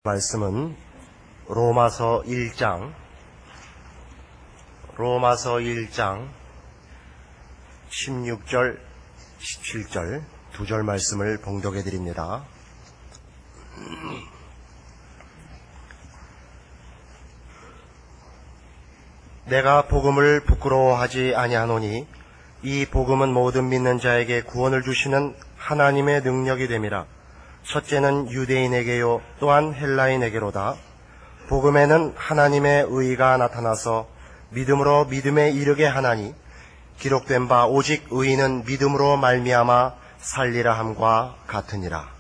말씀은 로마서 1장 16절, 17절 두 절 말씀을 봉독해 드립니다. 내가 복음을 부끄러워하지 아니하노니 이 복음은 모든 믿는 자에게 구원을 주시는 하나님의 능력이 됨이라. 첫째는 유대인에게요 또한 헬라인에게로다. 복음에는 하나님의 의가 나타나서 믿음으로 믿음에 이르게 하나니 기록된 바 오직 의인은 믿음으로 말미암아 살리라 함과 같으니라.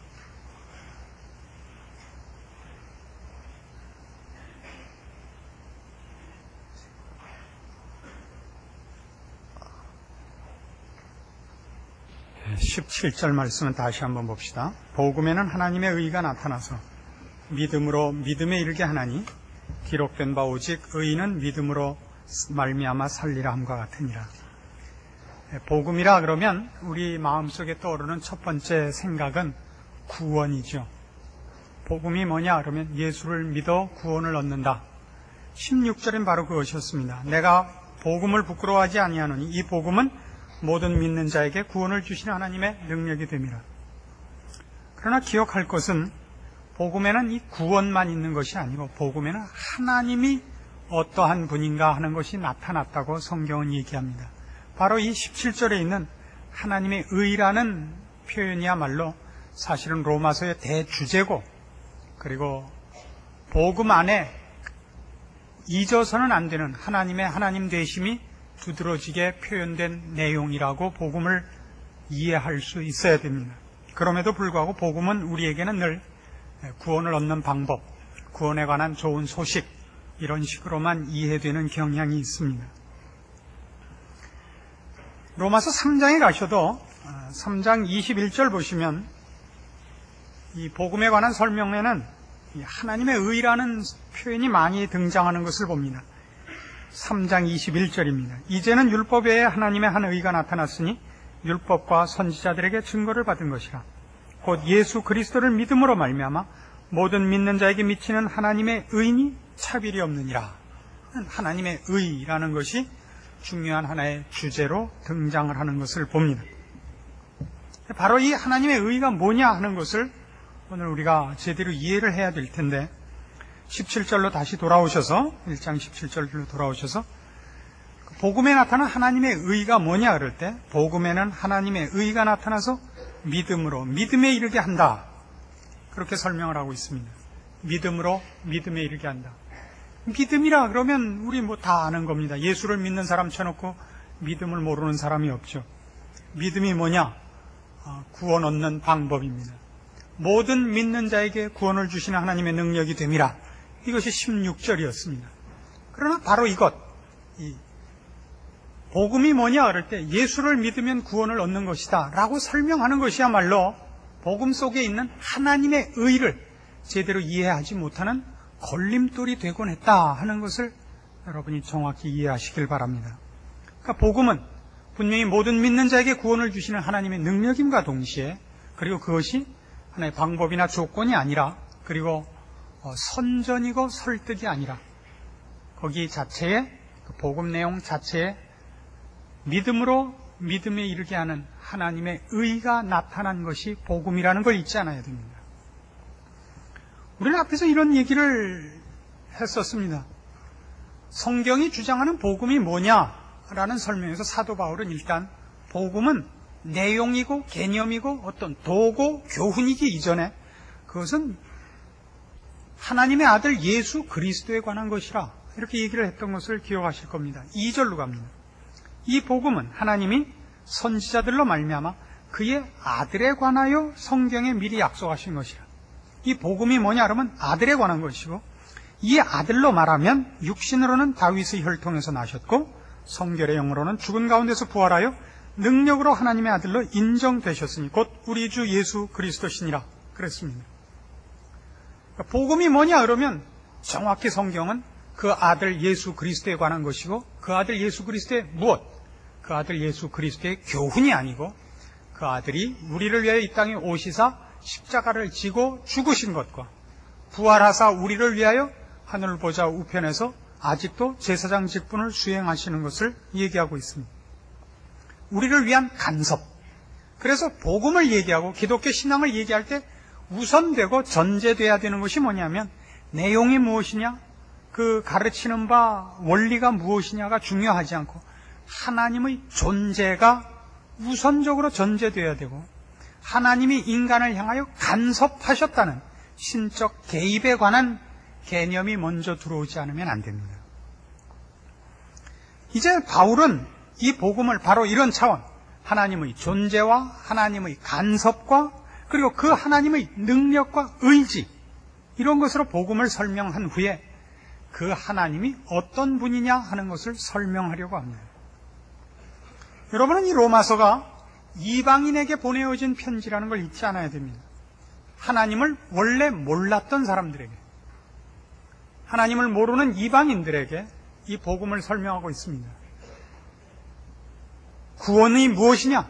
네, 17절 말씀은 다시 한번 봅시다. 복음에는 하나님의 의가 나타나서 믿음으로 믿음에 이르게 하나니 기록된 바 오직 의인은 믿음으로 말미암아 살리라 함과 같으니라. 복음이라 그러면 우리 마음속에 떠오르는 첫 번째 생각은 구원이죠. 복음이 뭐냐 그러면 예수를 믿어 구원을 얻는다. 16절은 바로 그것이었습니다. 내가 복음을 부끄러워하지 아니하노니 이 복음은 모든 믿는 자에게 구원을 주시는 하나님의 능력이 됨이라. 그러나 기억할 것은 복음에는 이 구원만 있는 것이 아니고 복음에는 하나님이 어떠한 분인가 하는 것이 나타났다고 성경은 얘기합니다. 바로 이 17절에 있는 하나님의 의라는 표현이야말로 사실은 로마서의 대주제고, 그리고 복음 안에 잊어서는 안 되는 하나님의 하나님 되심이 두드러지게 표현된 내용이라고 복음을 이해할 수 있어야 됩니다. 그럼에도 불구하고 복음은 우리에게는 늘 구원을 얻는 방법, 구원에 관한 좋은 소식, 이런 식으로만 이해되는 경향이 있습니다. 로마서 3장에 가셔도 3장 21절 보시면 이 복음에 관한 설명에는 하나님의 의라는 표현이 많이 등장하는 것을 봅니다. 3장 21절입니다. 이제는 율법 외에 하나님의 한 의가 나타났으니 율법과 선지자들에게 증거를 받은 것이라. 곧 예수 그리스도를 믿음으로 말미암아 모든 믿는 자에게 미치는 하나님의 의니 차별이 없느니라. 하나님의 의라는 것이 중요한 하나의 주제로 등장을 하는 것을 봅니다. 바로 이 하나님의 의가 뭐냐 하는 것을 오늘 우리가 제대로 이해를 해야 될 텐데, 17절로 다시 돌아오셔서 1장 17절로 돌아오셔서 복음에 나타난 하나님의 의가 뭐냐 그럴 때 복음에는 하나님의 의가 나타나서 믿음으로 믿음에 이르게 한다, 그렇게 설명을 하고 있습니다. 믿음으로 믿음에 이르게 한다. 믿음이라 그러면 우리 뭐 다 아는 겁니다. 예수를 믿는 사람 쳐놓고 믿음을 모르는 사람이 없죠. 믿음이 뭐냐? 구원 얻는 방법입니다. 모든 믿는 자에게 구원을 주시는 하나님의 능력이 됨이라. 이것이 16절이었습니다. 그러나 바로 이것, 이 복음이 뭐냐 그럴 때 예수를 믿으면 구원을 얻는 것이다 라고 설명하는 것이야말로 복음 속에 있는 하나님의 의를 제대로 이해하지 못하는 걸림돌이 되곤 했다 하는 것을 여러분이 정확히 이해하시길 바랍니다. 그러니까 복음은 분명히 모든 믿는 자에게 구원을 주시는 하나님의 능력임과 동시에, 그리고 그것이 하나의 방법이나 조건이 아니라, 그리고 선전이고 설득이 아니라, 거기 자체에, 그 복음 내용 자체에 믿음으로 믿음에 이르게 하는 하나님의 의가 나타난 것이 복음이라는 걸 잊지 않아야 됩니다. 우리는 앞에서 이런 얘기를 했었습니다. 성경이 주장하는 복음이 뭐냐라는 설명에서 사도 바울은 일단 복음은 내용이고 개념이고 어떤 도구, 교훈이기 이전에 그것은 하나님의 아들 예수 그리스도에 관한 것이라, 이렇게 얘기를 했던 것을 기억하실 겁니다. 2절로 갑니다. 이 복음은 하나님이 선지자들로 말미암아 그의 아들에 관하여 성경에 미리 약속하신 것이라. 이 복음이 뭐냐 그러면 아들에 관한 것이고, 이 아들로 말하면 육신으로는 다윗의 혈통에서 나셨고 성결의 영으로는 죽은 가운데서 부활하여 능력으로 하나님의 아들로 인정되셨으니 곧 우리 주 예수 그리스도시니라 그랬습니다. 그러니까 복음이 뭐냐 그러면 정확히 성경은 그 아들 예수 그리스도에 관한 것이고, 그 아들 예수 그리스도의 무엇? 그 아들 예수 그리스도의 교훈이 아니고 그 아들이 우리를 위하여 이 땅에 오시사 십자가를 지고 죽으신 것과 부활하사 우리를 위하여 하늘 보좌 우편에서 아직도 제사장 직분을 수행하시는 것을 얘기하고 있습니다. 우리를 위한 간섭. 그래서 복음을 얘기하고 기독교 신앙을 얘기할 때 우선되고 전제돼야 되는 것이 뭐냐면 내용이 무엇이냐, 그 가르치는 바 원리가 무엇이냐가 중요하지 않고 하나님의 존재가 우선적으로 전제돼야 되고 하나님이 인간을 향하여 간섭하셨다는 신적 개입에 관한 개념이 먼저 들어오지 않으면 안 됩니다. 이제 바울은 이 복음을 바로 이런 차원, 하나님의 존재와 하나님의 간섭과 그리고 그 하나님의 능력과 의지, 이런 것으로 복음을 설명한 후에 그 하나님이 어떤 분이냐 하는 것을 설명하려고 합니다. 여러분은 이 로마서가 이방인에게 보내어진 편지라는 걸 잊지 않아야 됩니다. 하나님을 원래 몰랐던 사람들에게, 하나님을 모르는 이방인들에게 이 복음을 설명하고 있습니다. 구원이 무엇이냐,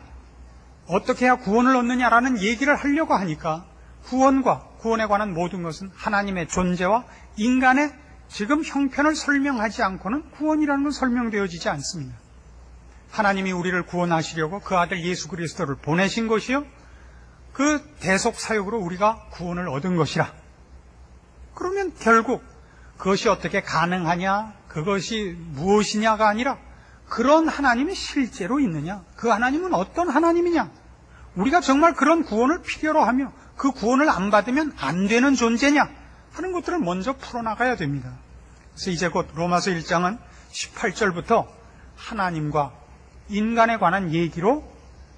어떻게 해야 구원을 얻느냐라는 얘기를 하려고 하니까 구원과 구원에 관한 모든 것은 하나님의 존재와 인간의 지금 형편을 설명하지 않고는 구원이라는 건 설명되어지지 않습니다. 하나님이 우리를 구원하시려고 그 아들 예수 그리스도를 보내신 것이요, 그 대속 사역으로 우리가 구원을 얻은 것이라. 그러면 결국 그것이 어떻게 가능하냐, 그것이 무엇이냐가 아니라 그런 하나님이 실제로 있느냐, 그 하나님은 어떤 하나님이냐, 우리가 정말 그런 구원을 필요로 하며 그 구원을 안 받으면 안 되는 존재냐 하는 것들을 먼저 풀어나가야 됩니다. 그래서 이제 곧 로마서 1장은 18절부터 하나님과 인간에 관한 얘기로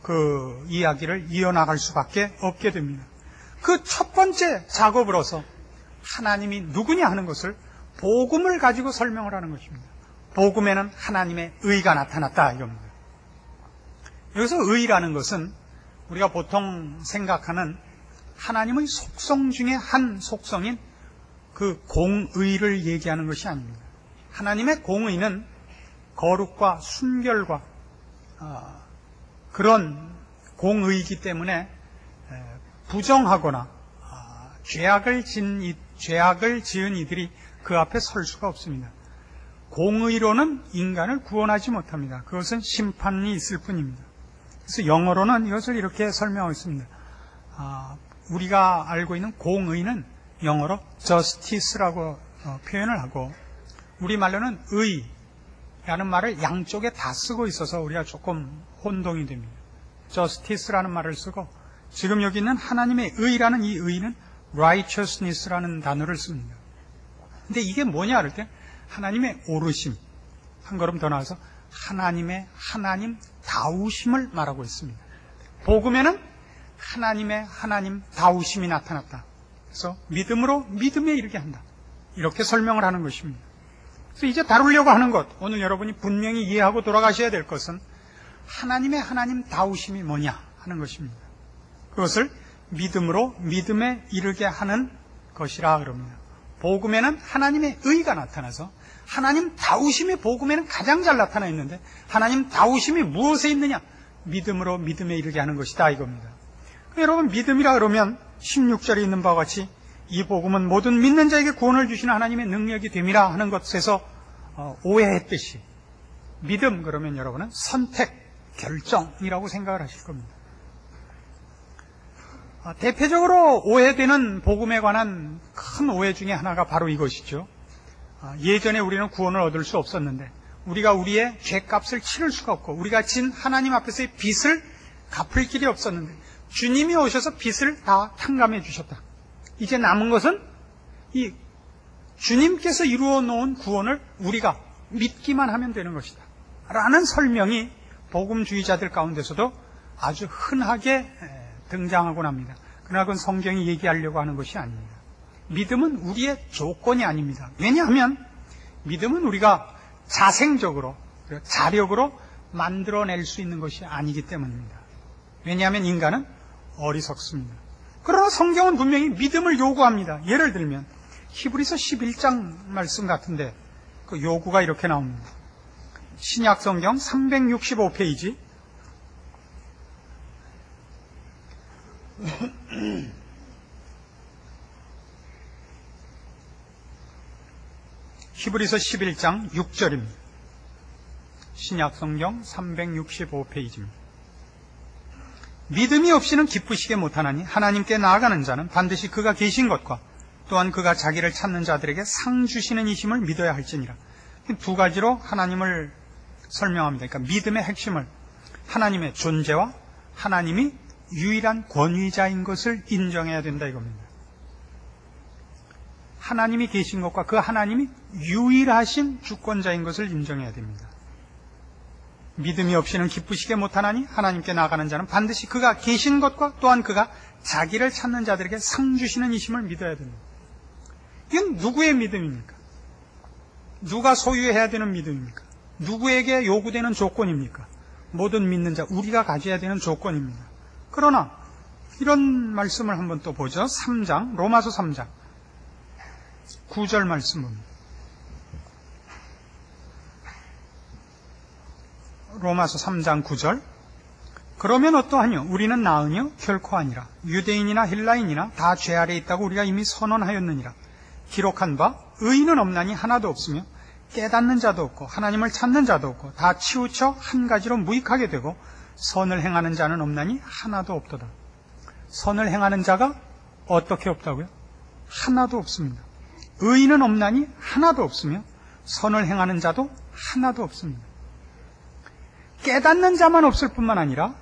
그 이야기를 이어나갈 수밖에 없게 됩니다. 그 첫 번째 작업으로서 하나님이 누구냐 하는 것을 복음을 가지고 설명을 하는 것입니다. 복음에는 하나님의 의가 나타났다 이겁니다. 여기서 의라는 것은 우리가 보통 생각하는 하나님의 속성 중에 한 속성인 그 공의를 얘기하는 것이 아닙니다. 하나님의 공의는 거룩과 순결과 그런 공의이기 때문에 부정하거나 죄악을 지은 이들이 그 앞에 설 수가 없습니다. 공의로는 인간을 구원하지 못합니다. 그것은 심판이 있을 뿐입니다. 그래서 영어로는 이것을 이렇게 설명하고 있습니다. 우리가 알고 있는 공의는 영어로 justice라고 표현을 하고, 우리말로는 의라는 말을 양쪽에 다 쓰고 있어서 우리가 조금 혼동이 됩니다. justice라는 말을 쓰고, 지금 여기 있는 하나님의 의라는 이 의는 righteousness라는 단어를 씁니다. 근데 이게 뭐냐 할 때 하나님의 오르심, 한 걸음 더 나아가서 하나님의 하나님다우심을 말하고 있습니다. 복음에는 하나님의 하나님다우심이 나타났다. 그래서 믿음으로 믿음에 이르게 한다. 이렇게 설명을 하는 것입니다. 그래서 이제 다루려고 하는 것, 오늘 여러분이 분명히 이해하고 돌아가셔야 될 것은 하나님의 하나님다우심이 뭐냐 하는 것입니다. 그것을 믿음으로 믿음에 이르게 하는 것이라 그럽니다. 복음에는 하나님의 의가 나타나서 하나님다우심이 복음에는 가장 잘 나타나 있는데, 하나님다우심이 무엇에 있느냐? 믿음으로 믿음에 이르게 하는 것이다 이겁니다. 여러분, 믿음이라 그러면 16절에 있는 바와 같이 이 복음은 모든 믿는 자에게 구원을 주시는 하나님의 능력이 됨이라 하는 것에서 오해했듯이, 믿음 그러면 여러분은 선택, 결정이라고 생각을 하실 겁니다. 대표적으로 오해되는 복음에 관한 큰 오해 중에 하나가 바로 이것이죠. 예전에 우리는 구원을 얻을 수 없었는데, 우리가 우리의 죄값을 치를 수가 없고, 우리가 진 하나님 앞에서의 빚을 갚을 길이 없었는데 주님이 오셔서 빚을 다 탕감해 주셨다. 이제 남은 것은 이 주님께서 이루어 놓은 구원을 우리가 믿기만 하면 되는 것이다 라는 설명이 복음주의자들 가운데서도 아주 흔하게 등장하곤 합니다. 그러나 그건 성경이 얘기하려고 하는 것이 아닙니다. 믿음은 우리의 조건이 아닙니다. 왜냐하면 믿음은 우리가 자생적으로, 자력으로 만들어낼 수 있는 것이 아니기 때문입니다. 왜냐하면 인간은 어리석습니다. 그러나 성경은 분명히 믿음을 요구합니다. 예를 들면 히브리서 11장 말씀 같은데 그 요구가 이렇게 나옵니다. 신약 성경 365페이지 히브리서 11장 6절입니다. 신약성경 365페이지입니다. 믿음이 없이는 기쁘시게 못하나니 하나님께 나아가는 자는 반드시 그가 계신 것과 또한 그가 자기를 찾는 자들에게 상 주시는 이심을 믿어야 할지니라. 두 가지로 하나님을 설명합니다. 그러니까 믿음의 핵심을 하나님의 존재와 하나님이 유일한 권위자인 것을 인정해야 된다 이겁니다. 하나님이 계신 것과 그 하나님이 유일하신 주권자인 것을 인정해야 됩니다. 믿음이 없이는 기쁘시게 못하나니 하나님께 나아가는 자는 반드시 그가 계신 것과 또한 그가 자기를 찾는 자들에게 상 주시는 이심을 믿어야 됩니다. 이건 누구의 믿음입니까? 누가 소유해야 되는 믿음입니까? 누구에게 요구되는 조건입니까? 모든 믿는 자, 우리가 가져야 되는 조건입니다. 그러나 이런 말씀을 한번 또 보죠. 3장, 로마서 3장 9절 말씀 봅니다. 로마서 3장 9절. 그러면 어떠하뇨? 우리는 나으뇨? 결코 아니라. 유대인이나 헬라인이나 다 죄 아래 있다고 우리가 이미 선언하였느니라. 기록한 바 의인은 없나니 하나도 없으며 깨닫는 자도 없고 하나님을 찾는 자도 없고 다 치우쳐 한 가지로 무익하게 되고 선을 행하는 자는 없나니 하나도 없도다. 선을 행하는 자가 어떻게 없다고요? 하나도 없습니다. 의인은 없나니 하나도 없으며 선을 행하는 자도 하나도 없습니다. 깨닫는 자만 없을 뿐만 아니라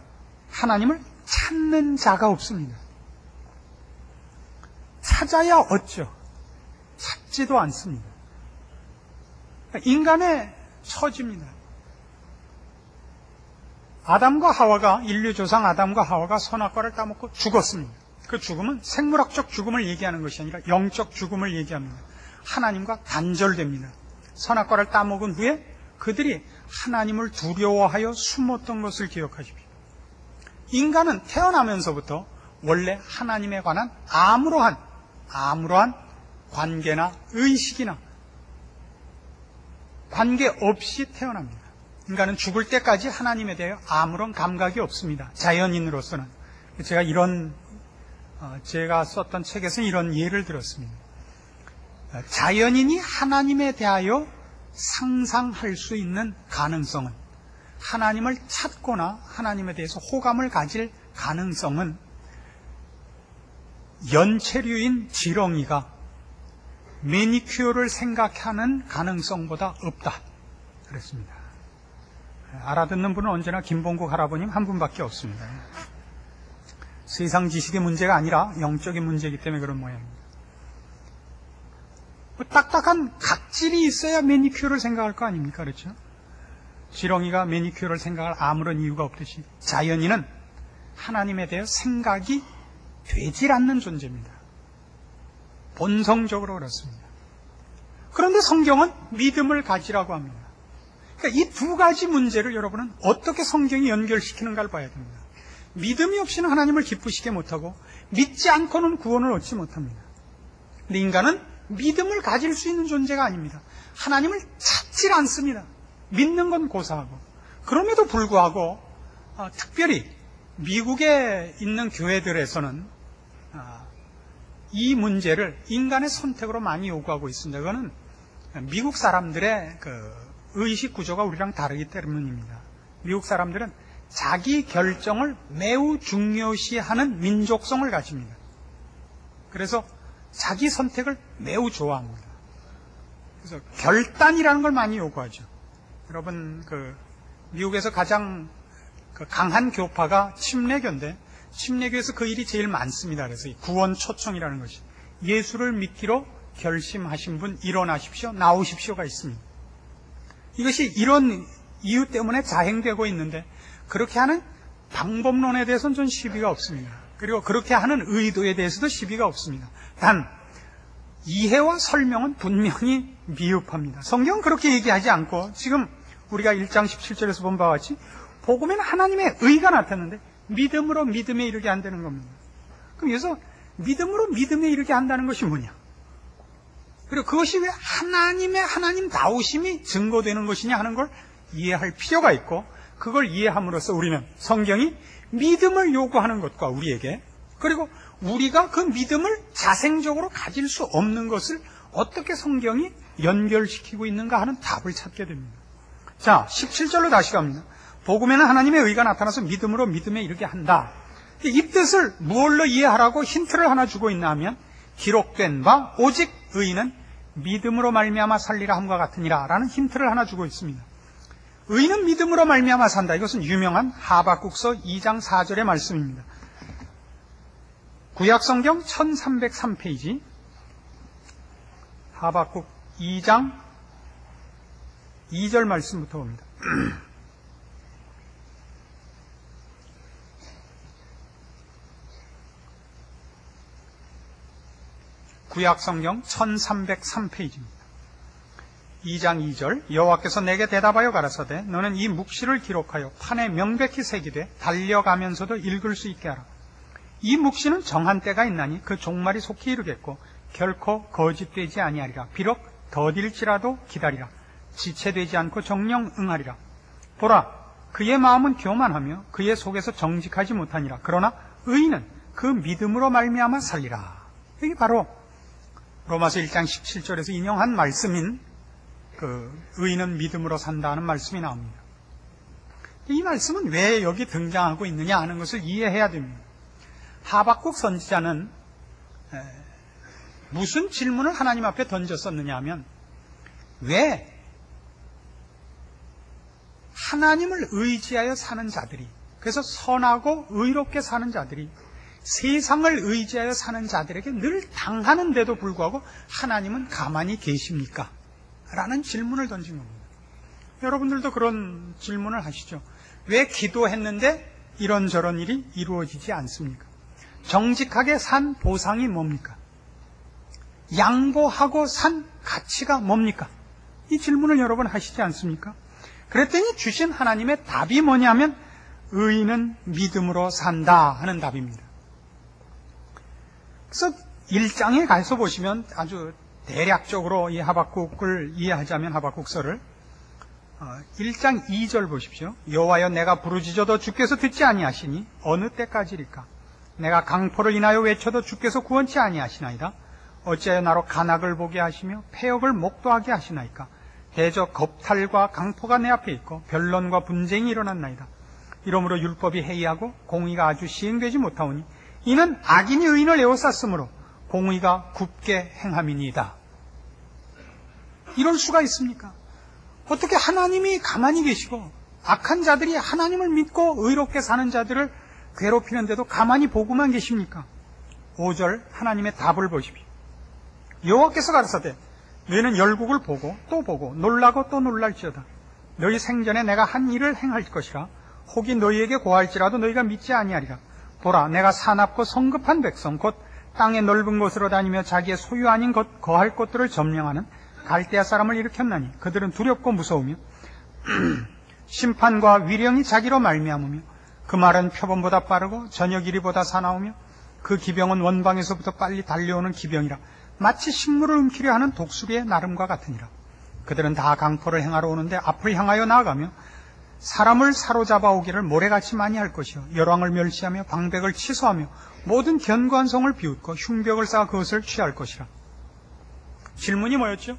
하나님을 찾는 자가 없습니다. 찾아야 얻죠. 찾지도 않습니다. 인간의 처지입니다. 아담과 하와가, 인류 조상 아담과 하와가 선악과를 따먹고 죽었습니다. 그 죽음은 생물학적 죽음을 얘기하는 것이 아니라 영적 죽음을 얘기합니다. 하나님과 단절됩니다. 선악과를 따먹은 후에 그들이 하나님을 두려워하여 숨었던 것을 기억하십시오. 인간은 태어나면서부터 원래 하나님에 관한 아무러한 관계나 의식이나 관계없이 태어납니다. 인간은 죽을 때까지 하나님에 대해 아무런 감각이 없습니다. 자연인으로서는. 제가 썼던 책에서 이런 예를 들었습니다. 자연인이 하나님에 대하여 상상할 수 있는 가능성은, 하나님을 찾거나 하나님에 대해서 호감을 가질 가능성은 연체류인 지렁이가 매니큐어를 생각하는 가능성보다 없다 그랬습니다. 알아듣는 분은 언제나 김봉국 할아버님 한 분밖에 없습니다. 세상 지식의 문제가 아니라 영적인 문제이기 때문에 그런 모양입니다. 딱딱한 각질이 있어야 매니큐어를 생각할 거 아닙니까? 그렇죠? 지렁이가 매니큐어를 생각할 아무런 이유가 없듯이 자연인은 하나님에 대해 생각이 되질 않는 존재입니다. 본성적으로 그렇습니다. 그런데 성경은 믿음을 가지라고 합니다. 그러니까 이 두 가지 문제를 여러분은 어떻게 성경이 연결시키는가를 봐야 됩니다. 믿음이 없이는 하나님을 기쁘시게 못하고 믿지 않고는 구원을 얻지 못합니다. 근데 인간은 믿음을 가질 수 있는 존재가 아닙니다. 하나님을 찾질 않습니다. 믿는 건 고사하고. 그럼에도 불구하고 특별히 미국에 있는 교회들에서는 이 문제를 인간의 선택으로 많이 요구하고 있습니다. 그거는 미국 사람들의 의식 구조가 우리랑 다르기 때문입니다. 미국 사람들은 자기 결정을 매우 중요시하는 민족성을 가집니다. 그래서 자기 선택을 매우 좋아합니다. 그래서 결단이라는 걸 많이 요구하죠. 여러분, 미국에서 가장 강한 교파가 침례교인데, 침례교에서 그 일이 제일 많습니다. 그래서 구원 초청이라는 것이, 예수를 믿기로 결심하신 분 일어나십시오, 나오십시오가 있습니다. 이것이 이런 이유 때문에 자행되고 있는데, 그렇게 하는 방법론에 대해서는 전 시비가 없습니다. 그리고 그렇게 하는 의도에 대해서도 시비가 없습니다. 단 이해와 설명은 분명히 미흡합니다. 성경은 그렇게 얘기하지 않고, 지금 우리가 1장 17절에서 본 바와 같이 복음에는 하나님의 의가 나타났는데 믿음으로 믿음에 이르게 한다는 겁니다. 그럼 여기서 믿음으로 믿음에 이르게 한다는 것이 뭐냐? 그리고 그것이 왜 하나님다우심이 증거되는 것이냐 하는 걸 이해할 필요가 있고, 그걸 이해함으로써 우리는 성경이 믿음을 요구하는 것과 우리에게, 그리고 우리가 그 믿음을 자생적으로 가질 수 없는 것을 어떻게 성경이 연결시키고 있는가 하는 답을 찾게 됩니다. 자, 17절로 다시 갑니다. 복음에는 하나님의 의가 나타나서 믿음으로 믿음에 이르게 한다. 이 뜻을 무엇로 이해하라고 힌트를 하나 주고 있나 하면 기록된 바 오직 의인은 믿음으로 말미암아 살리라 함과 같으니라 라는 힌트를 하나 주고 있습니다. 의인은 믿음으로 말미암아 산다. 이것은 유명한 하박국서 2장 4절의 말씀입니다. 구약성경 1303페이지 하박국 2장 2절 말씀부터 봅니다. 구약성경 1303페이지입니다. 2장 2절 여호와께서 내게 대답하여 가라사대 너는 이 묵시를 기록하여 판에 명백히 새기되 달려가면서도 읽을 수 있게 하라. 이 묵시는 정한 때가 있나니 그 종말이 속히 이르겠고 결코 거짓되지 아니하리라. 비록 더딜지라도 기다리라. 지체되지 않고 정령 응하리라. 보라 그의 마음은 교만하며 그의 속에서 정직하지 못하니라. 그러나 의인은 그 믿음으로 말미암아 살리라. 이게 바로 로마서 1장 17절에서 인용한 말씀인 그 의인은 믿음으로 산다는 말씀이 나옵니다. 이 말씀은 왜 여기 등장하고 있느냐 하는 것을 이해해야 됩니다. 하박국 선지자는 무슨 질문을 하나님 앞에 던졌었느냐 하면 왜 하나님을 의지하여 사는 자들이, 그래서 선하고 의롭게 사는 자들이 세상을 의지하여 사는 자들에게 늘 당하는데도 불구하고 하나님은 가만히 계십니까? 라는 질문을 던진 겁니다. 여러분들도 그런 질문을 하시죠. 왜 기도했는데 이런저런 일이 이루어지지 않습니까? 정직하게 산 보상이 뭡니까? 양보하고 산 가치가 뭡니까? 이 질문을 여러분 하시지 않습니까? 그랬더니 주신 하나님의 답이 뭐냐면 의인은 믿음으로 산다 하는 답입니다. 그래서 1장에 가서 보시면 아주 대략적으로 이 하박국을 이해하자면 하박국서를 1장 2절 보십시오. 여호와여 내가 부르짖어도 주께서 듣지 아니하시니 어느 때까지일까? 내가 강포를 인하여 외쳐도 주께서 구원치 아니하시나이다. 어찌하여 나로 간악을 보게 하시며 폐역을 목도하게 하시나이까? 대저 겁탈과 강포가 내 앞에 있고 변론과 분쟁이 일어났나이다. 이러므로 율법이 해이하고 공의가 아주 시행되지 못하오니 이는 악인이 의인을 에워쌌으므로 공의가 굽게 행함이니이다. 이럴 수가 있습니까? 어떻게 하나님이 가만히 계시고 악한 자들이 하나님을 믿고 의롭게 사는 자들을 괴롭히는데도 가만히 보고만 계십니까? 5절 하나님의 답을 보십시오. 여호와께서 가라사대 너희는 열국을 보고 또 보고 놀라고 또 놀랄지어다. 너희 생전에 내가 한 일을 행할 것이라. 혹이 너희에게 고할지라도 너희가 믿지 아니하리라. 보라 내가 사납고 성급한 백성 곧 땅의 넓은 곳으로 다니며 자기의 소유 아닌 것 거할 곳들을 점령하는 갈대아 사람을 일으켰나니 그들은 두렵고 무서우며 심판과 위령이 자기로 말미암으며 그 말은 표범보다 빠르고 저녁 이리보다 사나우며 그 기병은 원방에서부터 빨리 달려오는 기병이라. 마치 식물을 움키려 하는 독수리의 나름과 같으니라. 그들은 다 강포를 행하러 오는데 앞을 향하여 나아가며 사람을 사로잡아 오기를 모래같이 많이 할 것이요 열왕을 멸시하며 방백을 취소하며 모든 견고한 성을 비웃고 흉벽을 쌓아 그것을 취할 것이라. 질문이 뭐였죠?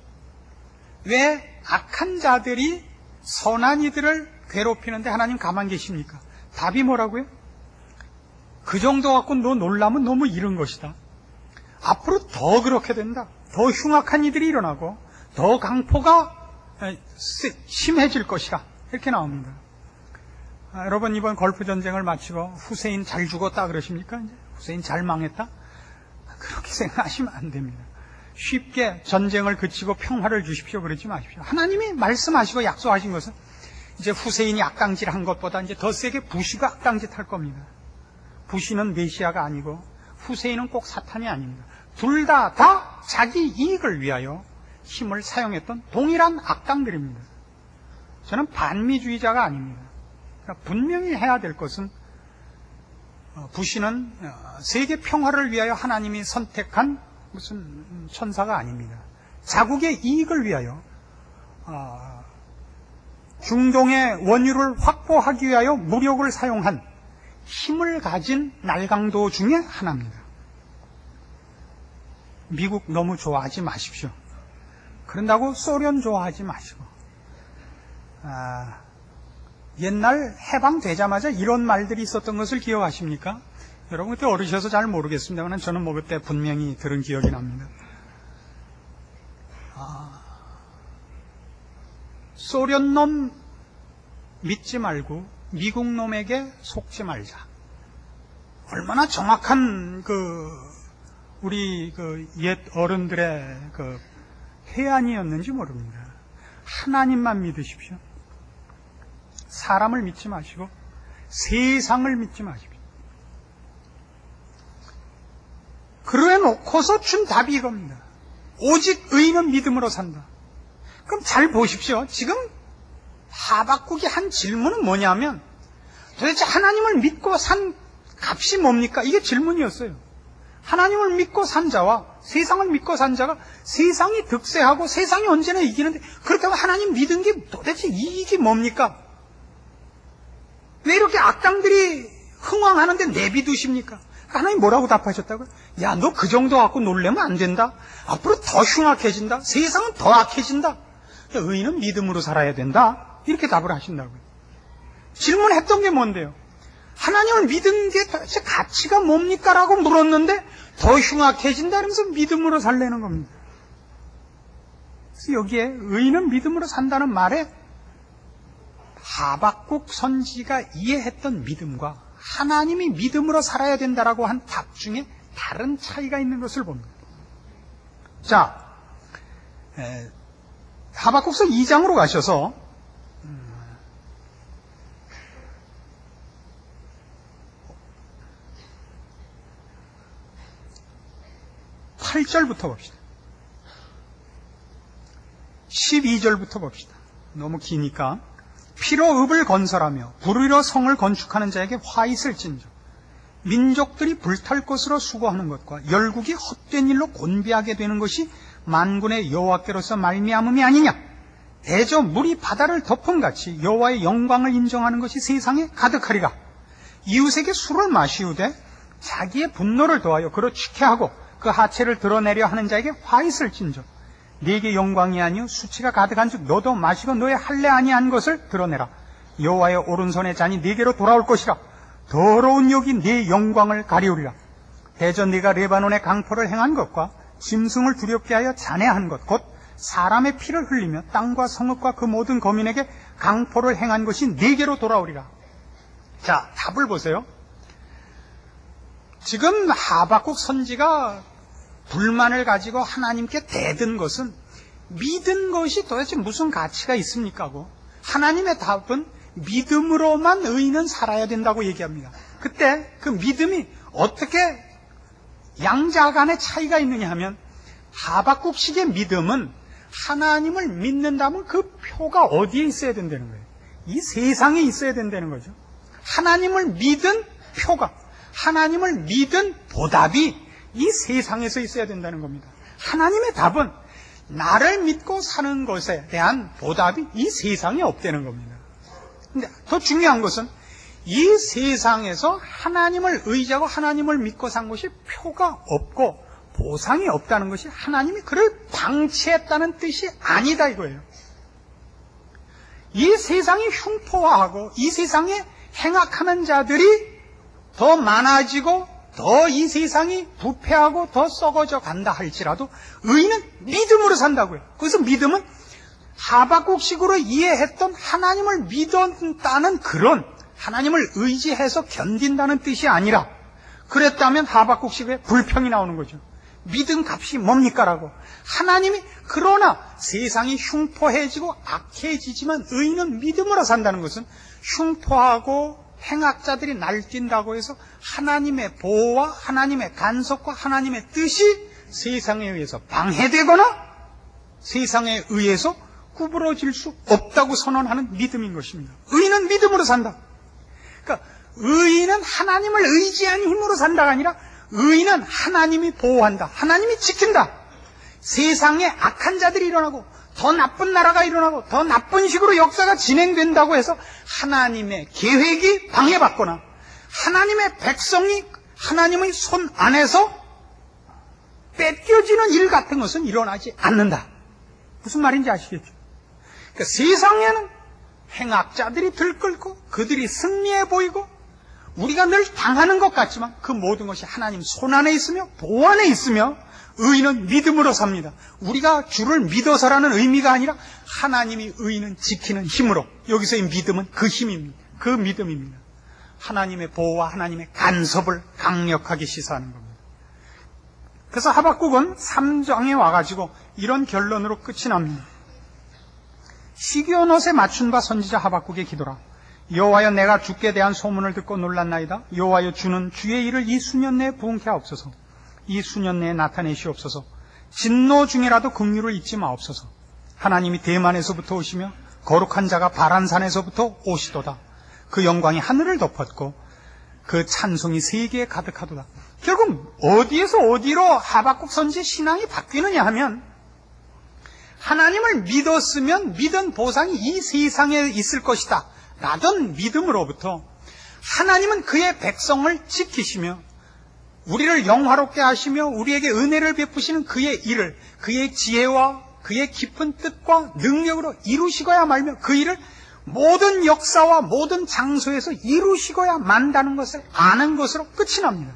왜 악한 자들이 선한 이들을 괴롭히는데 하나님 가만 계십니까? 답이 뭐라고요? 그 정도 갖고 너 놀라면 너무 이른 것이다. 앞으로 더 그렇게 된다. 더 흉악한 이들이 일어나고 더 강포가 심해질 것이라. 이렇게 나옵니다. 여러분 이번 걸프 전쟁을 마치고 후세인 잘 죽었다 그러십니까? 이제 후세인 잘 망했다? 그렇게 생각하시면 안 됩니다. 쉽게 전쟁을 그치고 평화를 주십시오 그러지 마십시오. 하나님이 말씀하시고 약속하신 것은 이제 후세인이 악당질한 것보다 이제 더 세게 부시가 악당짓 할 겁니다. 부시는 메시아가 아니고 후세인은 꼭 사탄이 아닙니다. 둘 다 자기 이익을 위하여 힘을 사용했던 동일한 악당들입니다. 저는 반미주의자가 아닙니다. 그러니까 분명히 해야 될 것은 부시는 세계 평화를 위하여 하나님이 선택한 무슨 천사가 아닙니다. 자국의 이익을 위하여 중동의 원유를 확보하기 위하여 무력을 사용한 힘을 가진 날강도 중에 하나입니다. 미국 너무 좋아하지 마십시오. 그런다고 소련 좋아하지 마시고, 옛날 해방되자마자 이런 말들이 있었던 것을 기억하십니까? 여러분 그때 어리셔서 잘 모르겠습니다만 저는 뭐 그때 분명히 들은 기억이 납니다. 소련놈 믿지 말고 미국 놈에게 속지 말자. 얼마나 정확한 우리 옛 어른들의 해안이었는지 모릅니다. 하나님만 믿으십시오. 사람을 믿지 마시고 세상을 믿지 마십시오. 그래 놓고서 준 답이 이겁니다. 오직 의인은 믿음으로 산다. 그럼 잘 보십시오. 지금 하박국이 한 질문은 뭐냐면 도대체 하나님을 믿고 산 값이 뭡니까? 이게 질문이었어요. 하나님을 믿고 산 자와 세상을 믿고 산 자가 세상이 득세하고 세상이 언제나 이기는데 그렇다고 하나님 믿은 게 도대체 이익이 뭡니까? 왜 이렇게 악당들이 흥왕하는데 내비두십니까? 하나님 뭐라고 답하셨다고요? 야, 너 그 정도 갖고 놀래면 안 된다. 앞으로 더 흉악해진다. 세상은 더 악해진다. 의인은 믿음으로 살아야 된다. 이렇게 답을 하신다고요. 질문했던 게 뭔데요? 하나님을 믿은 게 도대체 가치가 뭡니까? 라고 물었는데 더 흉악해진다 그러면서 믿음으로 살라는 겁니다. 그래서 여기에 의인은 믿음으로 산다는 말에 하박국 선지가 이해했던 믿음과 하나님이 믿음으로 살아야 된다라고 한 답 중에 다른 차이가 있는 것을 봅니다. 자, 하박국서 2장으로 가셔서 8절부터 봅시다. 12절부터 봅시다. 너무 기니까. 피로 읍을 건설하며 불의로 성을 건축하는 자에게 화 있을진저 민족들이 불탈 것으로 수고하는 것과 열국이 헛된 일로 곤비하게 되는 것이 만군의 여호와께로서 말미암음이 아니냐. 대저 물이 바다를 덮음같이 여호와의 영광을 인정하는 것이 세상에 가득하리라. 이웃에게 술을 마시우되 자기의 분노를 더하여 그로 취케하고 그 하체를 드러내려 하는 자에게 화 있을진저 네게 영광이 아니요 수치가 가득한즉 너도 마시고 너의 할례 아니한 것을 드러내라. 여호와의 오른손의 잔이 네게로 돌아올 것이라. 더러운 욕이 네 영광을 가리우리라. 대저 네가 레바논의 강포를 행한 것과 짐승을 두렵게 하여 잔해한 것 곧 사람의 피를 흘리며 땅과 성읍과 그 모든 거민에게 강포를 행한 것이 네게로 돌아오리라. 자, 답을 보세요. 지금 하박국 선지가 불만을 가지고 하나님께 대든 것은 믿은 것이 도대체 무슨 가치가 있습니까? 하고 하나님의 답은 믿음으로만 의인은 살아야 된다고 얘기합니다. 그때 그 믿음이 어떻게 양자 간의 차이가 있느냐 하면 하박국식의 믿음은 하나님을 믿는다면 그 표가 어디에 있어야 된다는 거예요. 이 세상에 있어야 된다는 거죠. 하나님을 믿은 표가, 하나님을 믿은 보답이 이 세상에서 있어야 된다는 겁니다. 하나님의 답은 나를 믿고 사는 것에 대한 보답이 이 세상에 없다는 겁니다. 근데 더 중요한 것은 이 세상에서 하나님을 의지하고 하나님을 믿고 산 것이 표가 없고 보상이 없다는 것이 하나님이 그를 방치했다는 뜻이 아니다 이거예요. 이 세상이 흉포화하고 이 세상에 행악하는 자들이 더 많아지고 더 이 세상이 부패하고 더 썩어져 간다 할지라도 의인은 믿음으로 산다고요. 그래서 믿음은 하박국식으로 이해했던 하나님을 믿었다는 그런 하나님을 의지해서 견딘다는 뜻이 아니라 그랬다면 하박국식의 불평이 나오는 거죠. 믿음 값이 뭡니까? 라고. 하나님이 그러나 세상이 흉포해지고 악해지지만 의인은 믿음으로 산다는 것은 흉포하고 행악자들이 날뛴다고 해서 하나님의 보호와 하나님의 간섭과 하나님의 뜻이 세상에 의해서 방해되거나 세상에 의해서 구부러질 수 없다고 선언하는 믿음인 것입니다. 의인은 믿음으로 산다. 그러니까 의인은 하나님을 의지한 힘으로 산다가 아니라 의인은 하나님이 보호한다. 하나님이 지킨다. 세상에 악한 자들이 일어나고 더 나쁜 나라가 일어나고 더 나쁜 식으로 역사가 진행된다고 해서 하나님의 계획이 방해받거나 하나님의 백성이 하나님의 손 안에서 뺏겨지는 일 같은 것은 일어나지 않는다. 무슨 말인지 아시겠죠? 그러니까 세상에는 행악자들이 들끓고 그들이 승리해 보이고 우리가 늘 당하는 것 같지만 그 모든 것이 하나님 손안에 있으며 보호 안에 있으며 의인은 믿음으로 삽니다. 우리가 주를 믿어서라는 의미가 아니라 하나님이 의인은 지키는 힘으로, 여기서의 믿음은 그 힘입니다. 그 믿음입니다. 하나님의 보호와 하나님의 간섭을 강력하게 시사하는 겁니다. 그래서 하박국은 3장에 와가지고 이런 결론으로 끝이 납니다. 시기온옷에 맞춘 바 선지자 하박국의 기도라. 여호와여, 내가 주께 대한 소문을 듣고 놀랐나이다. 여호와여, 주는 주의 일을 이 수년 내에 부응케 하옵소서. 이 수년 내에 나타내시옵소서. 진노 중이라도 긍휼을 잊지 마옵소서. 하나님이 대만에서부터 오시며 거룩한 자가 바란산에서부터 오시도다. 그 영광이 하늘을 덮었고 그 찬송이 세계에 가득하도다. 결국 어디에서 어디로 하박국 선지 신앙이 바뀌느냐 하면, 하나님을 믿었으면 믿은 보상이 이 세상에 있을 것이다 라던 믿음으로부터 하나님은 그의 백성을 지키시며 우리를 영화롭게 하시며 우리에게 은혜를 베푸시는 그의 일을 그의 지혜와 그의 깊은 뜻과 능력으로 이루시고야 말며 그 일을 모든 역사와 모든 장소에서 이루시고야 만다는 것을 아는 것으로 끝이 납니다.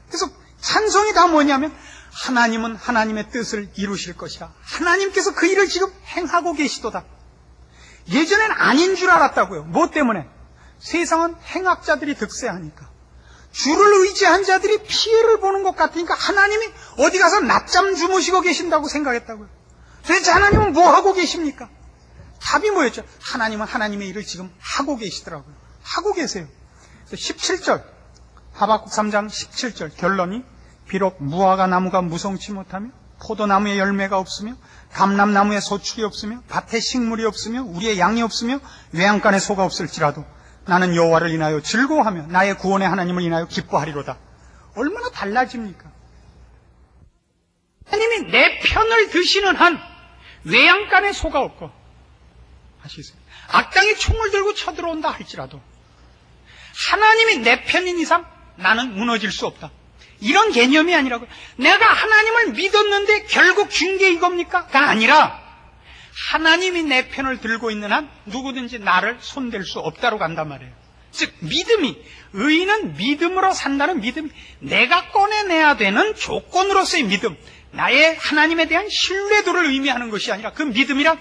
그래서 찬송이 다 뭐냐면, 하나님은 하나님의 뜻을 이루실 것이라. 하나님께서 그 일을 지금 행하고 계시도다. 예전엔 아닌 줄 알았다고요. 뭐 때문에? 세상은 행악자들이 득세하니까. 주를 의지한 자들이 피해를 보는 것 같으니까 하나님이 어디 가서 낮잠 주무시고 계신다고 생각했다고요. 도대체 하나님은 뭐 하고 계십니까? 답이 뭐였죠? 하나님은 하나님의 일을 지금 하고 계시더라고요. 하고 계세요. 17절, 하박국 3장 17절 결론이, 비록 무화과 나무가 무성치 못하며 포도나무에 열매가 없으며 감람나무에 소출이 없으며 밭에 식물이 없으며 우리의 양이 없으며 외양간에 소가 없을지라도 나는 여호와를 인하여 즐거워하며 나의 구원의 하나님을 인하여 기뻐하리로다. 얼마나 달라집니까? 하나님이 내 편을 드시는 한 외양간에 소가 없고, 아시겠어요? 악당이 총을 들고 쳐들어온다 할지라도 하나님이 내 편인 이상 나는 무너질 수 없다. 이런 개념이 아니라고요. 내가 하나님을 믿었는데 결국 준 게 이겁니까?가 아니라 하나님이 내 편을 들고 있는 한 누구든지 나를 손댈 수 없다로 간단 말이에요. 즉 믿음이, 의인은 믿음으로 산다는 믿음이 내가 꺼내내야 되는 조건으로서의 믿음, 나의 하나님에 대한 신뢰도를 의미하는 것이 아니라, 그 믿음이란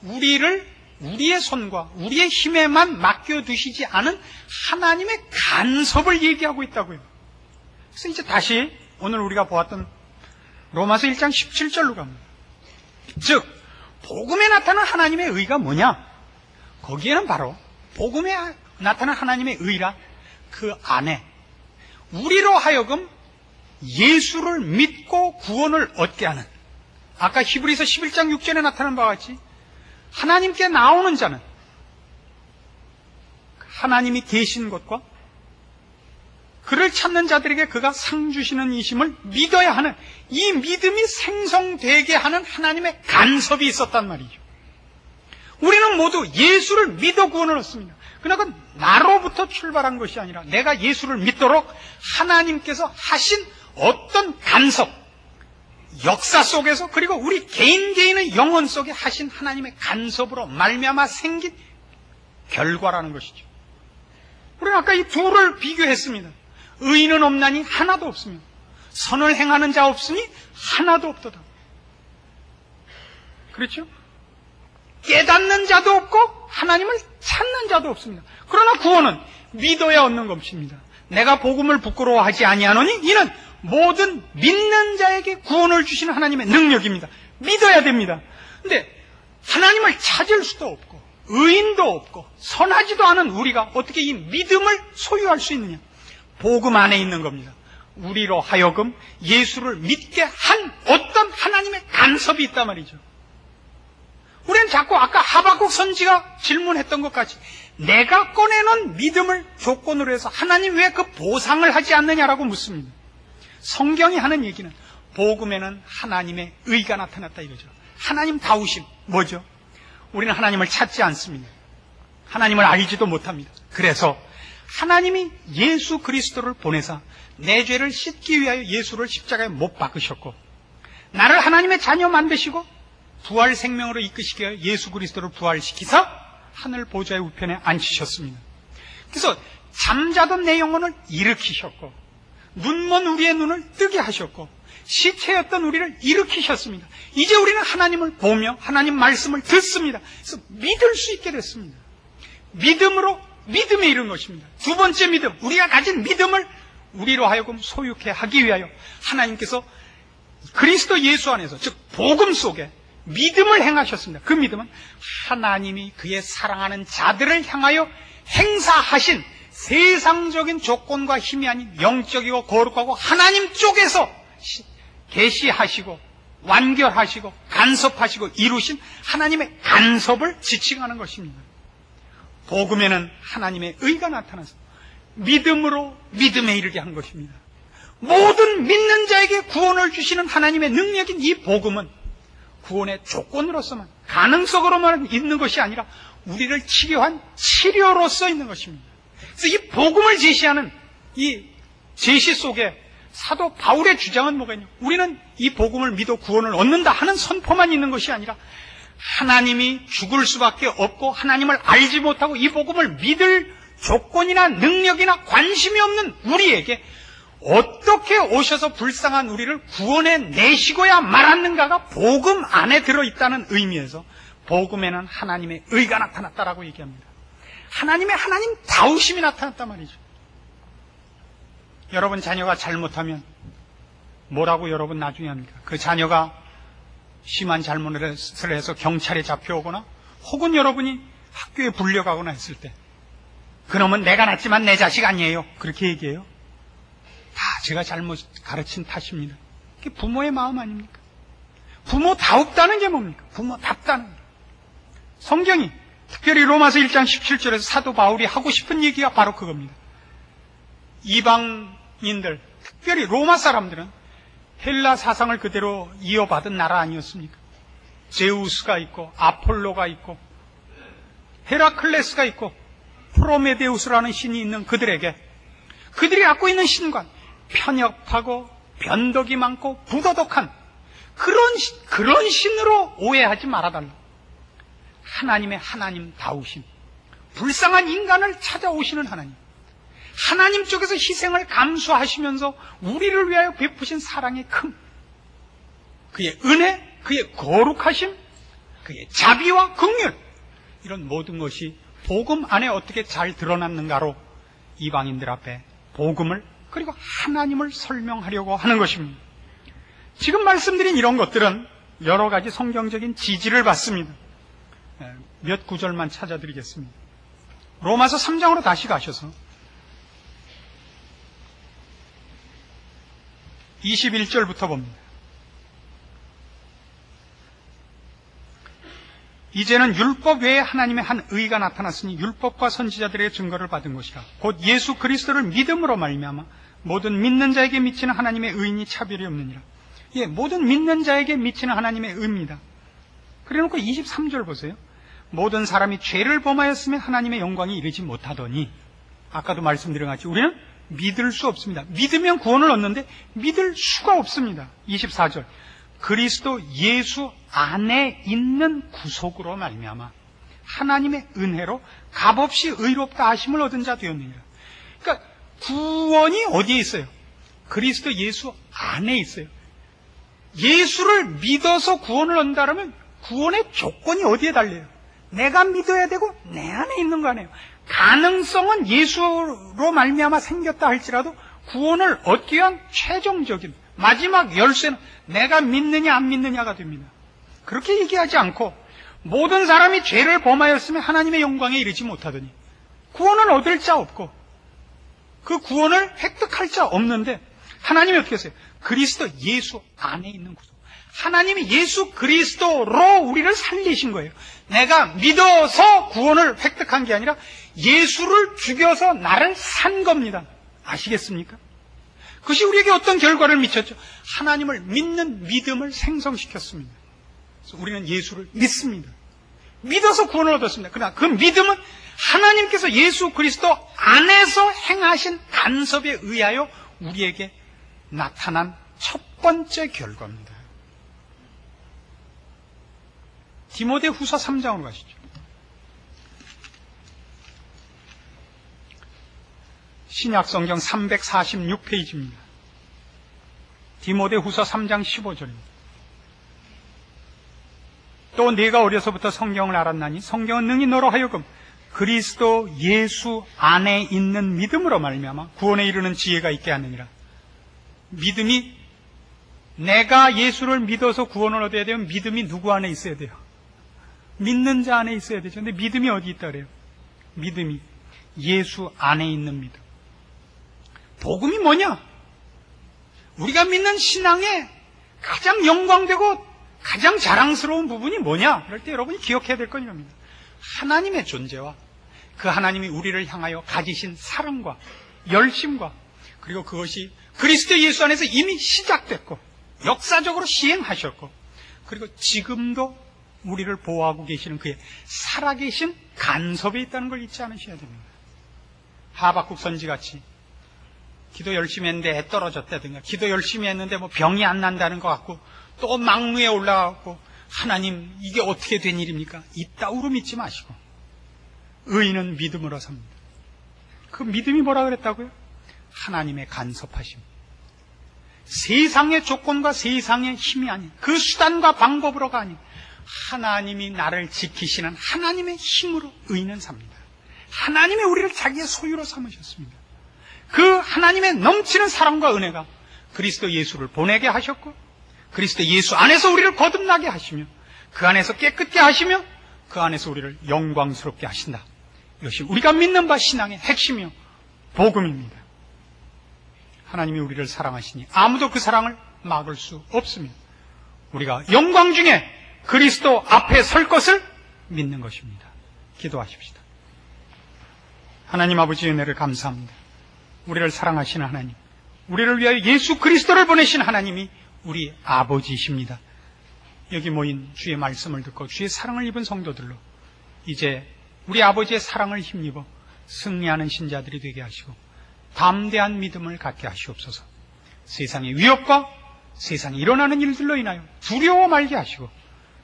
우리를 우리의 손과 우리의 힘에만 맡겨두시지 않은 하나님의 간섭을 얘기하고 있다고요. 그래서 이제 다시 오늘 우리가 보았던 로마서 1장 17절로 갑니다. 즉 복음에 나타난 하나님의 의가 뭐냐? 거기에는 바로 복음에 나타난 하나님의 의라 그 안에 우리로 하여금 예수를 믿고 구원을 얻게 하는, 아까 히브리서 11장 6절에 나타난 바와 같이 하나님께 나오는 자는 하나님이 계신 것과 그를 찾는 자들에게 그가 상 주시는 이심을 믿어야 하는, 이 믿음이 생성되게 하는 하나님의 간섭이 있었단 말이죠. 우리는 모두 예수를 믿어 구원을 얻습니다. 그러나 그건 나로부터 출발한 것이 아니라 내가 예수를 믿도록 하나님께서 하신 어떤 간섭, 역사 속에서, 그리고 우리 개인의 영혼 속에 하신 하나님의 간섭으로 말미암아 생긴 결과라는 것이죠. 우리는 아까 이 둘을 비교했습니다. 의인은 없나니 하나도 없으며 선을 행하는 자 없으니 하나도 없도다. 그렇죠? 깨닫는 자도 없고 하나님을 찾는 자도 없습니다. 그러나 구원은 믿어야 얻는 것입니다. 내가 복음을 부끄러워하지 아니하노니 이는 모든 믿는 자에게 구원을 주시는 하나님의 능력입니다. 믿어야 됩니다. 근데 하나님을 찾을 수도 없고 의인도 없고 선하지도 않은 우리가 어떻게 이 믿음을 소유할 수 있느냐? 복음 안에 있는 겁니다. 우리로 하여금 예수를 믿게 한 어떤 하나님의 간섭이 있단 말이죠. 우리는 자꾸 아까 하박국 선지가 질문했던 것 같이 내가 꺼내놓은 믿음을 조건으로 해서 하나님 왜 그 보상을 하지 않느냐라고 묻습니다. 성경이 하는 얘기는 복음에는 하나님의 의가 나타났다 이거죠. 하나님 다우심 뭐죠? 우리는 하나님을 찾지 않습니다. 하나님을 알지도 못합니다. 그래서 하나님이 예수 그리스도를 보내사 내 죄를 씻기 위하여 예수를 십자가에 못 박으셨고 나를 하나님의 자녀 만드시고 부활 생명으로 이끄시기 위하여 예수 그리스도를 부활시키사 하늘 보좌의 우편에 앉히셨습니다. 그래서 잠자던 내 영혼을 일으키셨고 눈먼 우리의 눈을 뜨게 하셨고 시체였던 우리를 일으키셨습니다. 이제 우리는 하나님을 보며 하나님 말씀을 듣습니다. 그래서 믿을 수 있게 됐습니다. 믿음으로 믿음에 이른 것입니다. 두 번째 믿음, 우리가 가진 믿음을 우리로 하여금 소유케 하기 위하여 하나님께서 그리스도 예수 안에서, 즉 복음 속에 믿음을 행하셨습니다. 그 믿음은 하나님이 그의 사랑하는 자들을 향하여 행사하신 세상적인 조건과 힘이 아닌 영적이고 거룩하고 하나님 쪽에서 계시하시고 완결하시고 간섭하시고 이루신 하나님의 간섭을 지칭하는 것입니다. 복음에는 하나님의 의가 나타나서 믿음으로 믿음에 이르게 한 것입니다. 모든 믿는 자에게 구원을 주시는 하나님의 능력인 이 복음은 구원의 조건으로서만, 가능성으로만 있는 것이 아니라 우리를 치료한 치료로서 있는 것입니다. 그래서 이 복음을 제시하는 이 제시 속에 사도 바울의 주장은 뭐가 있냐? 우리는 이 복음을 믿어 구원을 얻는다 하는 선포만 있는 것이 아니라 하나님이 죽을 수밖에 없고 하나님을 알지 못하고 이 복음을 믿을 조건이나 능력이나 관심이 없는 우리에게 어떻게 오셔서 불쌍한 우리를 구원해 내시고야 말았는가가 복음 안에 들어있다는 의미에서 복음에는 하나님의 의가 나타났다라고 얘기합니다. 하나님의 하나님다우심이 나타났단 말이죠. 여러분 자녀가 잘못하면 뭐라고 여러분 나중에 합니까? 그 자녀가 심한 잘못을 해서 경찰에 잡혀오거나 혹은 여러분이 학교에 불려가거나 했을 때 그놈은 내가 낳지만 내 자식 아니에요. 그렇게 얘기해요. 다 제가 잘못 가르친 탓입니다. 그게 부모의 마음 아닙니까? 부모다웁다는 게 뭡니까? 부모답다는 게. 성경이 특별히 로마서 1장 17절에서 사도 바울이 하고 싶은 얘기가 바로 그겁니다. 이방인들, 특별히 로마 사람들은 헬라 사상을 그대로 이어받은 나라 아니었습니까? 제우스가 있고 아폴로가 있고 헤라클레스가 있고 프로메데우스라는 신이 있는 그들에게 그들이 갖고 있는 신관, 편협하고 변덕이 많고 부도덕한 그런 신으로 오해하지 말아달라. 하나님의 하나님다우심, 불쌍한 인간을 찾아오시는 하나님, 하나님 쪽에서 희생을 감수하시면서 우리를 위하여 베푸신 사랑의 큼, 그의 은혜, 그의 거룩하심, 그의 자비와 긍휼, 이런 모든 것이 복음 안에 어떻게 잘 드러났는가로 이방인들 앞에 복음을 그리고 하나님을 설명하려고 하는 것입니다. 지금 말씀드린 이런 것들은 여러 가지 성경적인 지지를 받습니다. 몇 구절만 찾아드리겠습니다. 로마서 3장으로 다시 가셔서 21절부터 봅니다. 이제는 율법 외에 하나님의 한 의가 나타났으니 율법과 선지자들의 증거를 받은 것이라. 곧 예수 그리스도를 믿음으로 말미암아 모든 믿는 자에게 미치는 하나님의 의인이 차별이 없느니라. 예, 모든 믿는 자에게 미치는 하나님의 의입니다. 그래놓고 23절 보세요. 모든 사람이 죄를 범하였으면 하나님의 영광이 이르지 못하더니, 아까도 말씀드린 같이 우리는 믿을 수 없습니다. 믿으면 구원을 얻는데 믿을 수가 없습니다. 24절. 그리스도 예수 안에 있는 구속으로 말미암아 하나님의 은혜로 값없이 의롭다 하심을 얻은 자 되었느니라. 그러니까 구원이 어디에 있어요? 그리스도 예수 안에 있어요. 예수를 믿어서 구원을 얻는다면 구원의 조건이 어디에 달려요? 내가 믿어야 되고 내 안에 있는 거 아니에요. 가능성은 예수로 말미암아 생겼다 할지라도 구원을 얻기 위한 최종적인 마지막 열쇠는 내가 믿느냐 안 믿느냐가 됩니다. 그렇게 얘기하지 않고 모든 사람이 죄를 범하였으면 하나님의 영광에 이르지 못하더니, 구원을 얻을 자 없고 그 구원을 획득할 자 없는데 하나님이 어떻게 했어요? 그리스도 예수 안에 있는 구속. 하나님이 예수 그리스도로 우리를 살리신 거예요. 내가 믿어서 구원을 획득한 게 아니라 예수를 죽여서 나를 산 겁니다. 아시겠습니까? 그것이 우리에게 어떤 결과를 미쳤죠? 하나님을 믿는 믿음을 생성시켰습니다. 그래서 우리는 예수를 믿습니다. 믿어서 구원을 얻었습니다. 그러나 그 믿음은 하나님께서 예수 그리스도 안에서 행하신 간섭에 의하여 우리에게 나타난 첫 번째 결과입니다. 디모데후서 3장으로 가시죠. 신약성경 346페이지입니다. 디모데후서 3장 15절입니다. 또 네가 어려서부터 성경을 알았나니 성경은 능히 너로 하여금 그리스도 예수 안에 있는 믿음으로 말미암아 구원에 이르는 지혜가 있게 하느니라. 믿음이, 내가 예수를 믿어서 구원을 얻어야 되면 믿음이 누구 안에 있어야 돼요? 믿는 자 안에 있어야 되죠. 근데 믿음이 어디 있다 그래요? 믿음이 예수 안에 있는 믿음. 복음이 뭐냐? 우리가 믿는 신앙의 가장 영광되고 가장 자랑스러운 부분이 뭐냐? 그럴 때 여러분이 기억해야 될 건 이겁니다. 하나님의 존재와 그 하나님이 우리를 향하여 가지신 사랑과 열심과, 그리고 그것이 그리스도 예수 안에서 이미 시작됐고 역사적으로 시행하셨고, 그리고 지금도 우리를 보호하고 계시는 그의 살아계신 간섭에 있다는 걸 잊지 않으셔야 됩니다. 하박국 선지같이 기도 열심히 했는데 애 떨어졌다든가, 기도 열심히 했는데 뭐 병이 안 난다는 것 같고, 또 망루에 올라가고 하나님 이게 어떻게 된 일입니까? 이따위로 믿지 마시고 의인은 믿음으로 삽니다. 그 믿음이 뭐라 그랬다고요? 하나님의 간섭하심. 세상의 조건과 세상의 힘이 아닌, 그 수단과 방법으로가 아닌 하나님이 나를 지키시는 하나님의 힘으로 의인은 삽니다. 하나님이 우리를 자기의 소유로 삼으셨습니다. 그 하나님의 넘치는 사랑과 은혜가 그리스도 예수를 보내게 하셨고, 그리스도 예수 안에서 우리를 거듭나게 하시며, 그 안에서 깨끗게 하시며, 그 안에서 우리를 영광스럽게 하신다. 이것이 우리가 믿는 바 신앙의 핵심이요 복음입니다. 하나님이 우리를 사랑하시니 아무도 그 사랑을 막을 수 없습니다. 우리가 영광 중에 그리스도 앞에 설 것을 믿는 것입니다. 기도하십시다. 하나님 아버지의 은혜를 감사합니다. 우리를 사랑하시는 하나님, 우리를 위하여 예수 그리스도를 보내신 하나님이 우리 아버지이십니다. 여기 모인 주의 말씀을 듣고 주의 사랑을 입은 성도들로 이제 우리 아버지의 사랑을 힘입어 승리하는 신자들이 되게 하시고 담대한 믿음을 갖게 하시옵소서. 세상의 위협과 세상에 일어나는 일들로 인하여 두려워 말게 하시고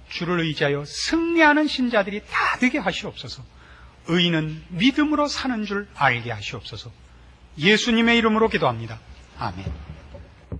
주를 의지하여 승리하는 신자들이 다 되게 하시옵소서. 의인은 믿음으로 사는 줄 알게 하시옵소서. 예수님의 이름으로 기도합니다. 아멘.